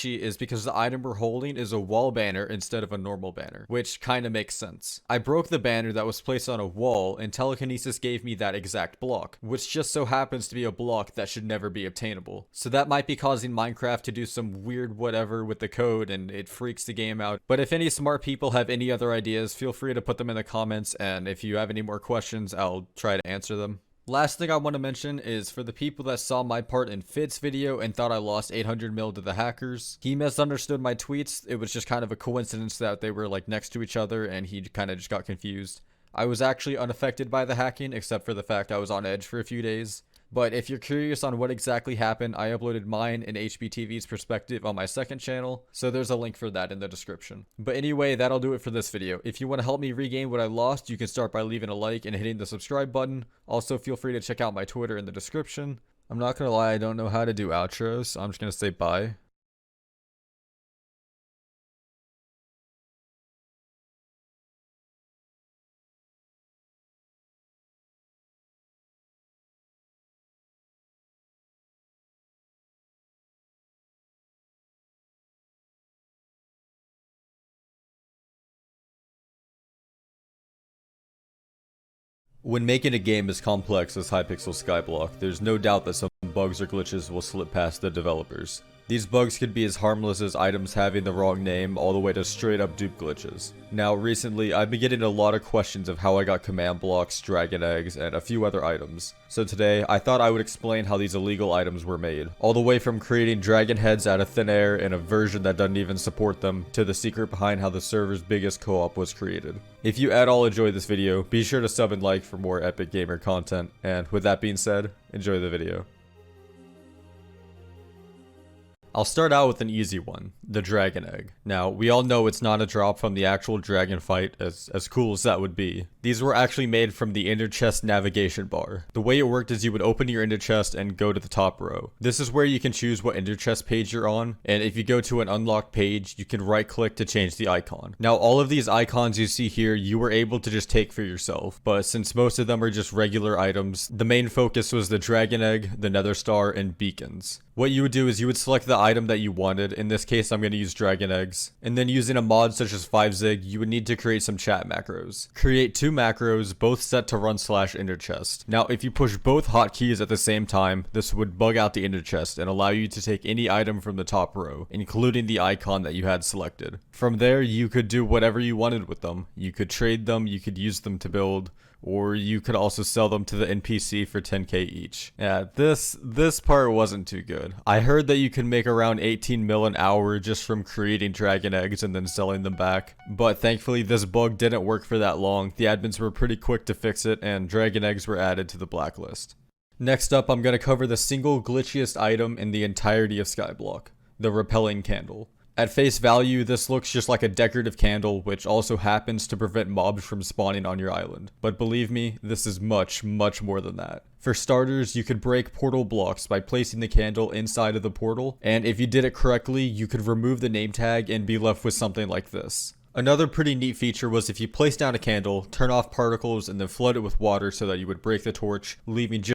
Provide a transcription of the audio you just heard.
is because the item we're holding is a wall banner instead of a normal banner, which kind of makes sense. I broke the banner that was placed on a wall and telekinesis gave me that exact block, which just so happens to be a block that should never be obtainable. So that might be causing Minecraft to do some weird whatever with the code and it freaks the game out. But if any smart people have any other ideas, feel free to put them in the comments, and if you have any more questions, I'll try to answer them. Last thing I want to mention is for the people that saw my part in Fid's video and thought I lost 800 mil to the hackers, he misunderstood my tweets. It was just kind of a coincidence that they were like next to each other and he kind of just got confused. I was actually unaffected by the hacking except for the fact I was on edge for a few days. But if you're curious on what exactly happened, I uploaded mine and HBTV's perspective on my second channel, so there's a link for that in the description. But anyway, that'll do it for this video. If you want to help me regain what I lost, you can start by leaving a like and hitting the subscribe button. Also, feel free to check out my Twitter in the description. I'm not gonna lie, I don't know how to do outros, so I'm just gonna say bye. When making a game as complex as Hypixel Skyblock, there's no doubt that some bugs or glitches will slip past the developers. These bugs could be as harmless as items having the wrong name all the way to straight up dupe glitches. Now recently, I've been getting a lot of questions of how I got command blocks, dragon eggs, and a few other items. So today, I thought I would explain how these illegal items were made. All the way from creating dragon heads out of thin air in a version that doesn't even support them, to the secret behind how the server's biggest co-op was created. If you at all enjoyed this video, be sure to sub and like for more epic gamer content, and with that being said, enjoy the video. I'll start out with an easy one, the dragon egg. Now, we all know it's not a drop from the actual dragon fight, as cool as that would be. These were actually made from the inner chest navigation bar. The way it worked is you would open your inner chest and go to the top row. This is where you can choose what inner chest page you're on, and if you go to an unlocked page, you can right click to change the icon. Now, all of these icons you see here, you were able to just take for yourself, but since most of them are just regular items, the main focus was the dragon egg, the nether star, and beacons. What you would do is you would select the item that you wanted. In this case, I'm going to use dragon eggs. And then using a mod such as 5zig, you would need to create some chat macros. Create two macros, both set to run /inner chest. Now, if you push both hotkeys at the same time, this would bug out the inner chest and allow you to take any item from the top row, including the icon that you had selected. From there, you could do whatever you wanted with them. You could trade them, you could use them to build, or you could also sell them to the NPC for 10k each. Yeah, this part wasn't too good. I heard that you can make around 18 mil an hour just from creating dragon eggs and then selling them back, but thankfully this bug didn't work for that long. The admins were pretty quick to fix it and dragon eggs were added to the blacklist. Next up, I'm going to cover the single glitchiest item in the entirety of Skyblock, the repelling candle. At face value, this looks just like a decorative candle, which also happens to prevent mobs from spawning on your island. But believe me, this is much, much more than that. For starters, you could break portal blocks by placing the candle inside of the portal, and if you did it correctly, you could remove the name tag and be left with something like this. Another pretty neat feature was if you place down a candle, turn off particles, and then flood it with water so that you would break the torch, leaving just